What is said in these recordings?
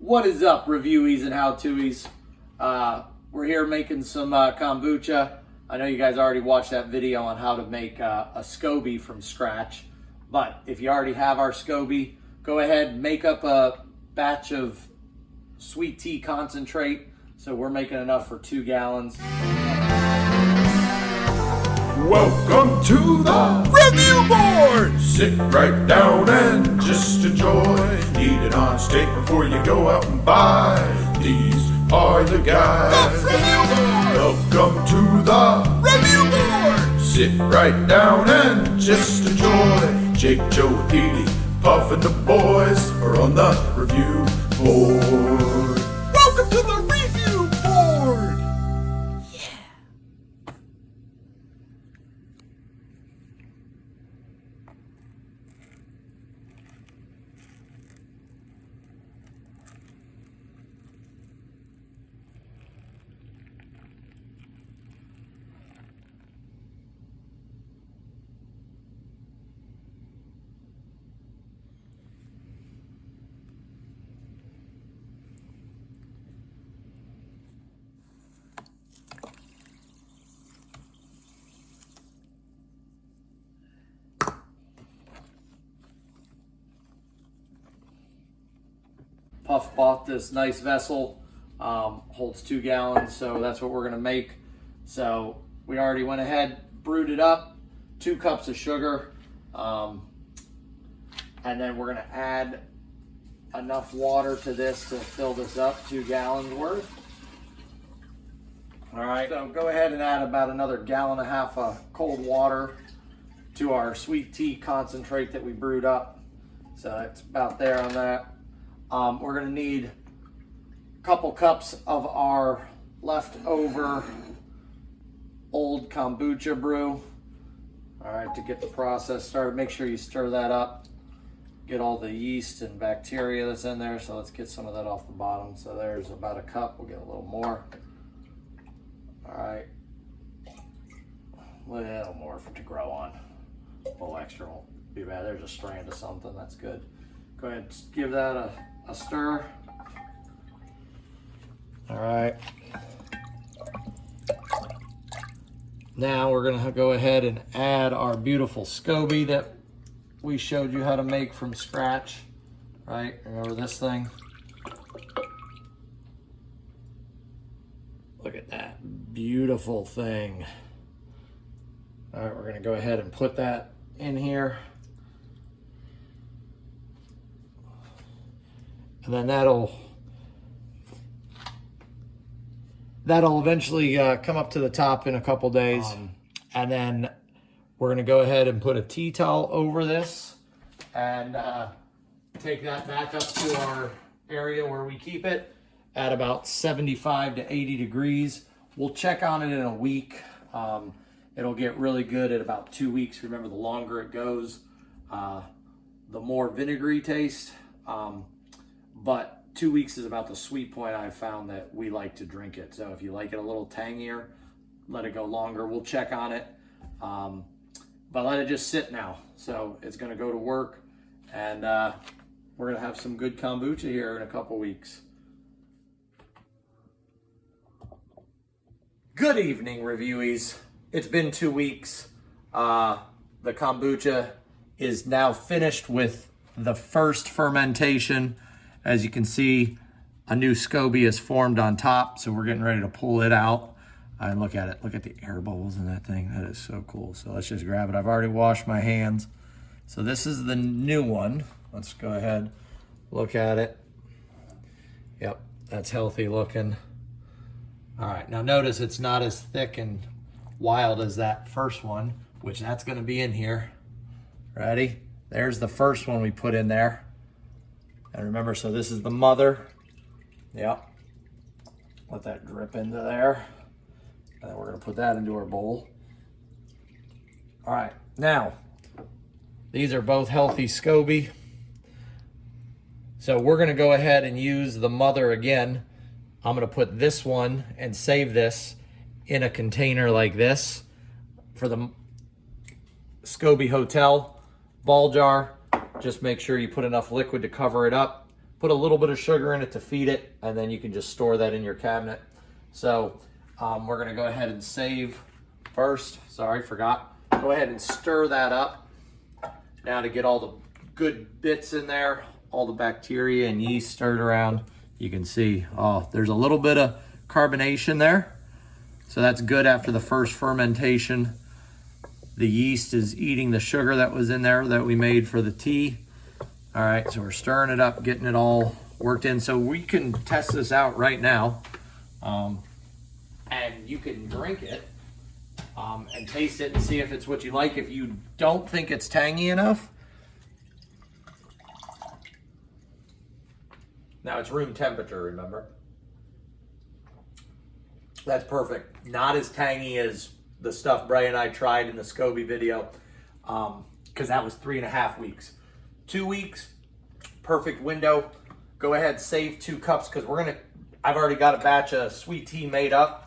What is up, reviewees and how-toies? We're here making some kombucha. I know you guys already watched that video on how to make a Scoby from scratch, but if you already have our Scoby, go ahead and make up a batch of sweet tea concentrate. So we're making enough for 2 gallons. Welcome to the review board! Sit right down and just enjoy. Eat it on steak before you go out and buy. These are the guys. The review board! Welcome to the review board! Sit right down and just enjoy. Jake, Joe, Edie, Puff, and the boys are on the review board. Welcome to the review board! Puff bought this nice vessel, holds 2 gallons, so that's what we're gonna make. So we already went ahead, brewed it up, 2 cups of sugar, and then we're gonna add enough water to this to fill this up, 2 gallons worth. All right, so go ahead and add about another 1.5 gallons of cold water to our sweet tea concentrate that we brewed up. So it's about there on that. We're gonna need a couple cups of our leftover old kombucha brew. All right, to get the process started, make sure you stir that up, get all the yeast and bacteria that's in there. So let's get some of that off the bottom. So there's about a cup, we'll get a little more. All right, a little more for it to grow on. A little extra won't be bad. There's a strand of something, that's good. Go ahead and give that a stir. All right. Now we're gonna go ahead and add our beautiful Scoby that we showed you how to make from scratch, right? Remember this thing? Look at that beautiful thing. All right, we're gonna go ahead and put that in here. And then that'll eventually come up to the top in a couple days. And then we're gonna go ahead and put a tea towel over this and take that back up to our area where we keep it at about 75 to 80 degrees. We'll check on it in a week. It'll get really good at about 2 weeks. Remember, the longer it goes, the more vinegary taste. But 2 weeks is about the sweet point I've found that we like to drink it. So if you like it a little tangier, let it go longer. We'll check on it, but let it just sit now. So it's gonna go to work, and we're gonna have some good kombucha here in a couple weeks. Good evening, reviewees. It's been 2 weeks. The kombucha is now finished with the first fermentation. As you can see, a new Scoby is formed on top, so we're getting ready to pull it out. And look at it. Look at the air bubbles in that thing. That is so cool. So let's just grab it. I've already washed my hands. So this is the new one. Let's go ahead, look at it. Yep, that's healthy looking. All right, now notice it's not as thick and wild as that first one, which that's gonna be in here. Ready? There's the first one we put in there. And remember, so this is the mother. Yep. Let that drip into there. And then we're gonna put that into our bowl. All right, now, these are both healthy Scoby. So we're gonna go ahead and use the mother again. I'm gonna put this one and save this in a container like this for the Scoby Hotel ball jar. Just make sure you put enough liquid to cover it up. put a little bit of sugar in it to feed it, and then you can just store that in your cabinet. So we're gonna go ahead and save first. Sorry, forgot. Go ahead and stir that up now to get all the good bits in there, all the bacteria and yeast stirred around. You can see, oh, there's a little bit of carbonation there. So that's good after the first fermentation. The yeast is eating the sugar that was in there that we made for the tea. All right, so we're stirring it up, getting it all worked in. So we can test this out right now. And you can drink it and taste it and see if it's what you like. If you don't think it's tangy enough, now it's room temperature, remember? That's perfect. Not as tangy as the stuff Bray and I tried in the Scoby video, because that was 3.5 weeks. 2 weeks, perfect window. Go ahead, save 2 cups, because I've already got a batch of sweet tea made up.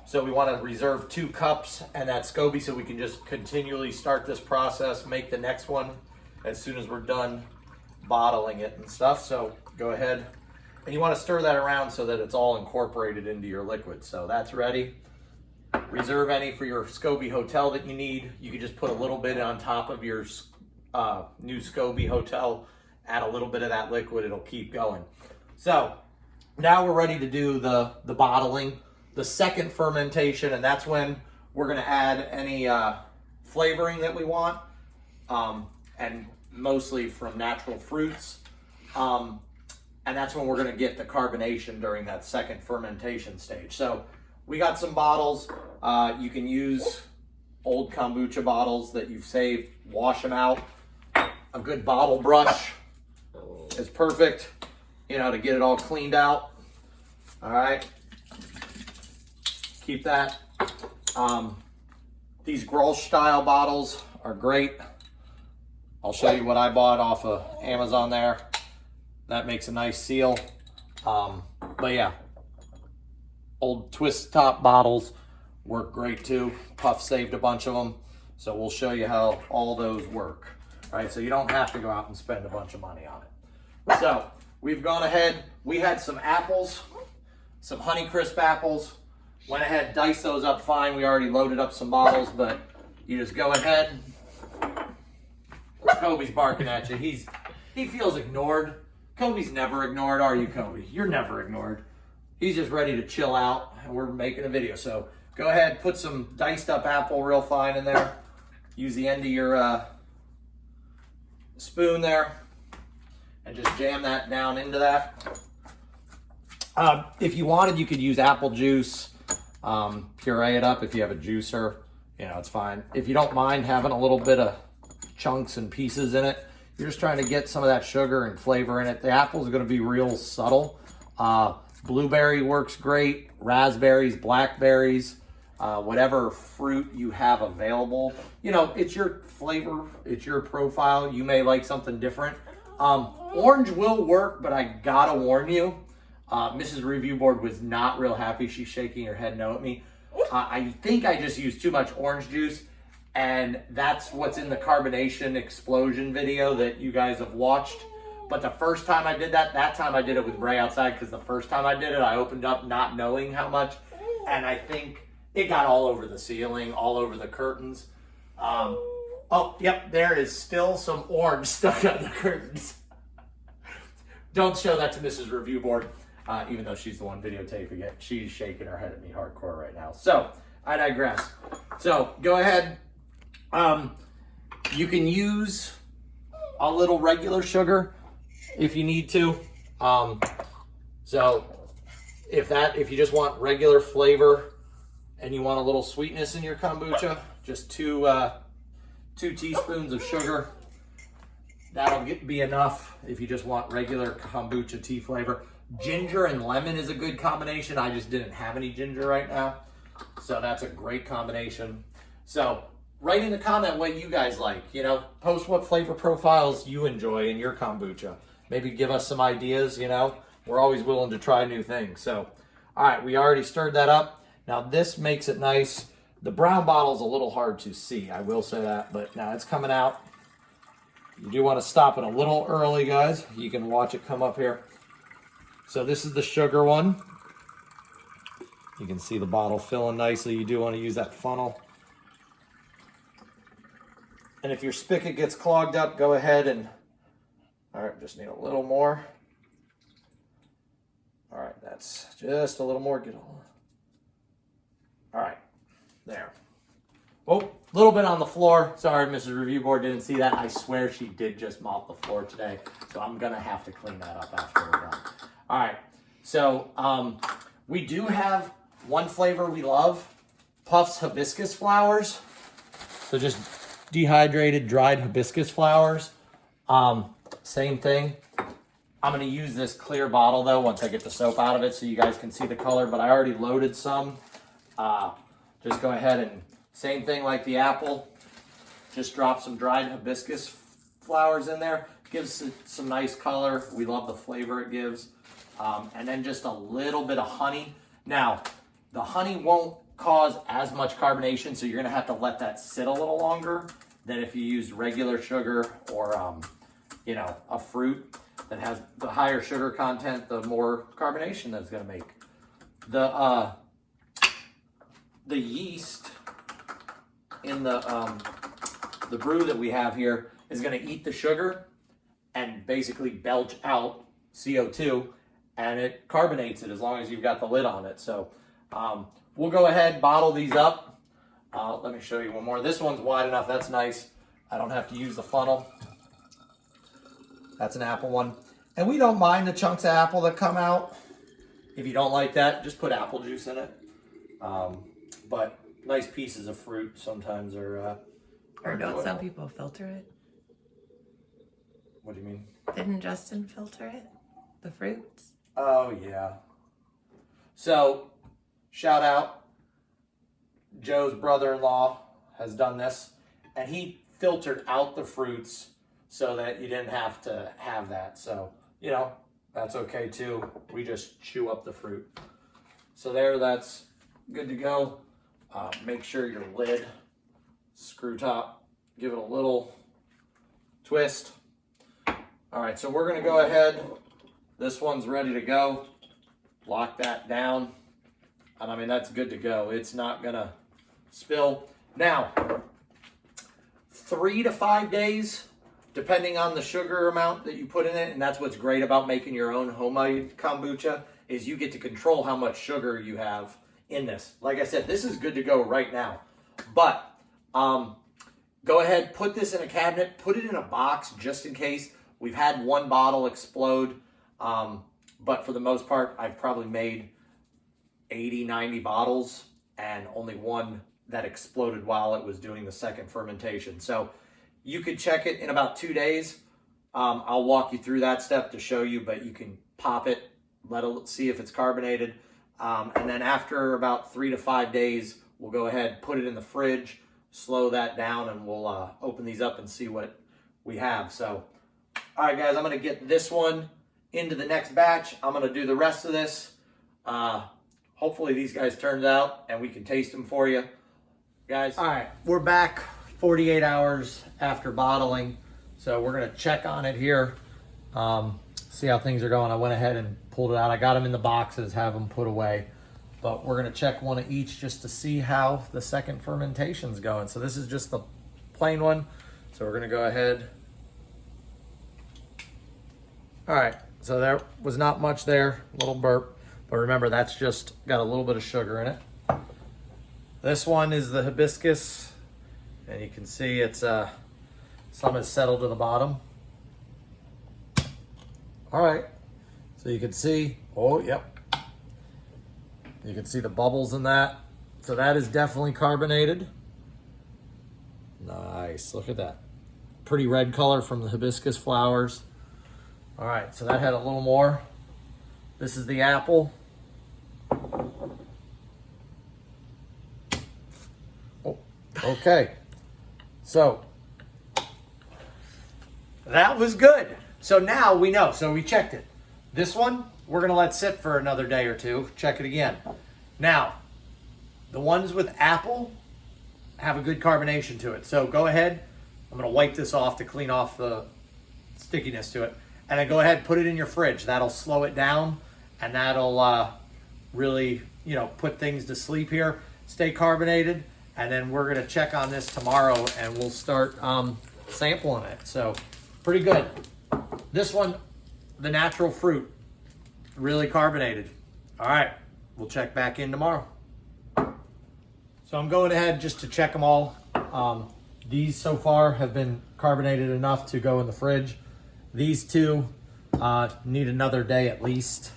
So we want to reserve 2 cups and that Scoby so we can just continually start this process, make the next one as soon as we're done bottling it and stuff. So go ahead, and you want to stir that around so that it's all incorporated into your liquid. So that's ready. Reserve any for your Scoby hotel that you need. You can just put a little bit on top of your new Scoby hotel, add a little bit of that liquid, it'll keep going. So now we're ready to do the bottling, the second fermentation, and that's when we're gonna add any flavoring that we want, and mostly from natural fruits. And that's when we're gonna get the carbonation during that second fermentation stage. So we got some bottles. You can use old kombucha bottles that you've saved, wash them out. A good bottle brush is perfect, you know, to get it all cleaned out. All right, keep that. These Grolsch style bottles are great. I'll show you what I bought off of Amazon there. That makes a nice seal. But yeah, old twist top bottles work great too. Puff saved a bunch of them. So we'll show you how all those work. All right, so you don't have to go out and spend a bunch of money on it. So we've gone ahead, we had some apples, some Honeycrisp apples. Went ahead, diced those up fine. We already loaded up some bottles, but you just go ahead. Kobe's barking at you. He feels ignored. Kobe's never ignored, are you, Kobe? You're never ignored. He's just ready to chill out, and we're making a video. So go ahead, put some diced up apple real fine in there. Use the end of your spoon there, and just jam that down into that. If you wanted, you could use apple juice, puree it up if you have a juicer. You know, it's fine. If you don't mind having a little bit of chunks and pieces in it, you're just trying to get some of that sugar and flavor in it. The apple is going to be real subtle. Blueberry works great. Raspberries, blackberries, whatever fruit you have available. You know, it's your flavor, it's your profile. You may like something different. Orange will work, but I gotta warn you, Mrs. Review Board was not real happy. She's shaking her head no at me. I think I just used too much orange juice, and that's what's in the carbonation explosion video that you guys have watched. But the first time I did that time I did it with Bray outside, because the first time I did it, I opened up not knowing how much, and I think it got all over the ceiling, all over the curtains. Oh, yep, there is still some orange stuck on the curtains. Don't show that to Mrs. Review Board, even though she's the one videotaping it. She's shaking her head at me hardcore right now. So, I digress. So, go ahead. You can use a little regular sugar if you need to. So, if you just want regular flavor and you want a little sweetness in your kombucha, just two teaspoons of sugar. That'll be enough if you just want regular kombucha tea flavor. Ginger and lemon is a good combination. I just didn't have any ginger right now, so that's a great combination. So write in the comment what you guys like. You know, post what flavor profiles you enjoy in your kombucha. Maybe give us some ideas. You know, we're always willing to try new things. So, all right, we already stirred that up. Now this makes it nice. The brown bottle's a little hard to see, I will say that, but now it's coming out. You do want to stop it a little early, guys. You can watch it come up here. So this is the sugar one. You can see the bottle filling nicely. You do want to use that funnel. And if your spigot gets clogged up, go ahead and, all right, just need a little more. All right, that's just a little more. Get on. All right, there. Oh, a little bit on the floor. Sorry, Mrs. Review Board didn't see that. I swear she did just mop the floor today. So I'm gonna have to clean that up after we're done. All right, so we do have one flavor we love, Puffs hibiscus flowers. So just dehydrated, dried hibiscus flowers. Same thing. I'm gonna use this clear bottle though once I get the soap out of it so you guys can see the color, but I already loaded some. Just go ahead and same thing like the apple. Just drop some dried hibiscus flowers in there. Gives it some nice color. We love the flavor it gives. And then just a little bit of honey. Now, the honey won't cause as much carbonation, so you're gonna have to let that sit a little longer than if you use regular sugar or, you know, a fruit that has the higher sugar content, the more carbonation that's gonna make. The yeast in the brew that we have here is gonna eat the sugar and basically belch out CO2, and it carbonates it as long as you've got the lid on it. So we'll go ahead, bottle these up. Let me show you one more. This one's wide enough, that's nice. I don't have to use the funnel. That's an apple one. And we don't mind the chunks of apple that come out. If you don't like that, just put apple juice in it. But nice pieces of fruit sometimes are or don't some people filter it? What do you mean? Didn't Justin filter it? The fruits? Oh, yeah. So, shout out. Joe's brother-in-law has done this, and he filtered out the fruits so that you didn't have to have that. So, you know, that's okay too. We just chew up the fruit. So there, that's good to go. Make sure your lid, screw top, give it a little twist. All right, so we're gonna go ahead. This one's ready to go. Lock that down. And I mean, that's good to go. It's not gonna spill. Now, 3 to 5 days, depending on the sugar amount that you put in it. And that's what's great about making your own homemade kombucha, is you get to control how much sugar you have in this. Like I said, this is good to go right now. But go ahead, put this in a cabinet, put it in a box just in case. We've had one bottle explode, but for the most part, I've probably made 80, 90 bottles and only one that exploded while it was doing the second fermentation. So you could check it in about 2 days. I'll walk you through that step to show you, but you can pop it, let it see if it's carbonated. And then after about 3 to 5 days, we'll go ahead, put it in the fridge, slow that down, and we'll open these up and see what we have. So, all right, guys, I'm gonna get this one into the next batch. I'm gonna do the rest of this. Hopefully these guys turned out and we can taste them for you, guys. All right, we're back 48 hours after bottling. So we're gonna check on it here, see how things are going. I went ahead and pulled it out. I got them in the boxes, have them put away. But we're gonna check one of each just to see how the second fermentation's going. So this is just the plain one. So we're gonna go ahead. All right, so there was not much there, a little burp. But remember, that's just got a little bit of sugar in it. This one is the hibiscus. And you can see it's some is settled to the bottom. All right, so you can see, oh, yep. You can see the bubbles in that. So that is definitely carbonated. Nice, look at that. Pretty red color from the hibiscus flowers. All right, so that had a little more. This is the apple. Oh, okay. So that was good. So now we know. So we checked it. This one, we're going to let sit for another day or two. Check it again. Now, the ones with apple have a good carbonation to it. So go ahead, I'm gonna wipe this off to clean off the stickiness to it. And then go ahead and put it in your fridge. That'll slow it down, and that'll really, you know, put things to sleep here. Stay carbonated, and then we're gonna check on this tomorrow, and we'll start sampling it. So, pretty good. This one, the natural fruit, really carbonated. All right, we'll check back in tomorrow. So I'm going ahead just to check them all. These so far have been carbonated enough to go in the fridge. These two need another day at least.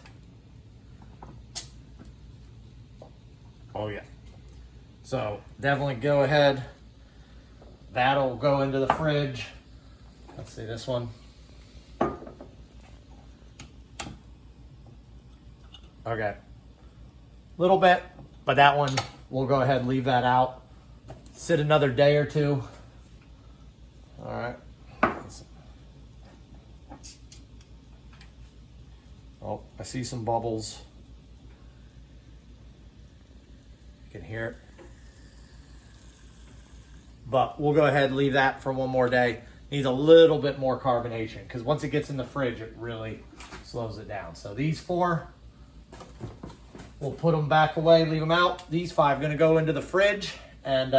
Oh yeah. So definitely go ahead. That'll go into the fridge. Let's see this one. Okay. Little bit, but that one, we'll go ahead and leave that out. Sit another day or two. All right. Oh, I see some bubbles. You can hear it. But we'll go ahead and leave that for one more day. Needs a little bit more carbonation because once it gets in the fridge, it really slows it down. So these 4, we'll put them back away, leave them out. These 5 going to go into the fridge, and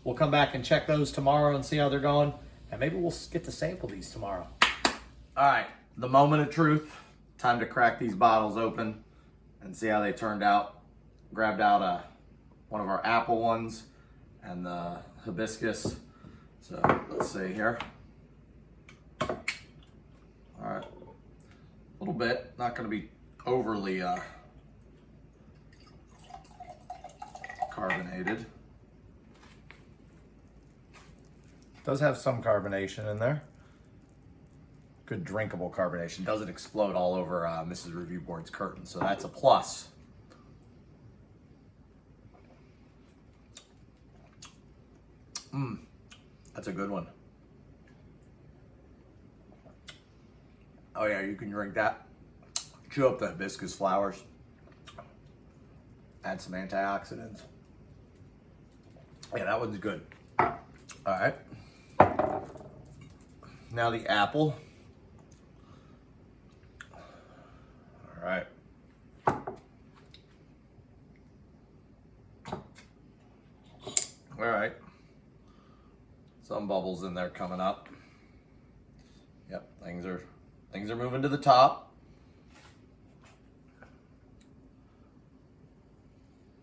we'll come back and check those tomorrow and see how they're going. And maybe we'll get to sample these tomorrow. All right, the moment of truth. Time to crack these bottles open and see how they turned out. Grabbed out one of our apple ones and the hibiscus. So let's see here. All right, a little bit, not going to be overly carbonated. Does have some carbonation in there. Good drinkable carbonation. Doesn't explode all over Mrs. Review Board's curtain, so that's a plus. That's a good one. Oh yeah, you can drink that. Chew up the hibiscus flowers. Add some antioxidants. Yeah, that one's good. All right. Now the apple. All right. All right. Some bubbles in there coming up. Yep, things are moving to the top.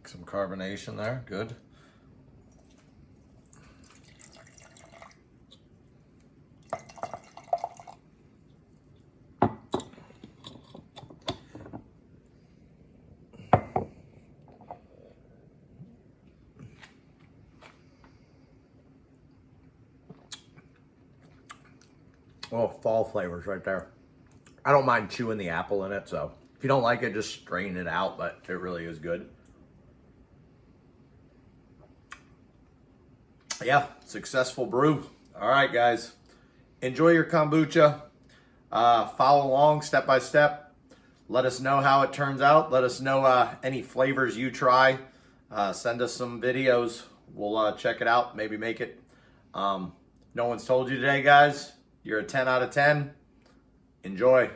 Some carbonation there, good. Oh, fall flavors right there. I don't mind chewing the apple in it, so if you don't like it, just strain it out, but it really is good. Yeah, successful brew. All right, guys. Enjoy your kombucha. Follow along step by step. Let us know how it turns out. Let us know any flavors you try. Send us some videos. We'll check it out, maybe make it. No one's told you today, guys. You're a 10 out of 10. Enjoy.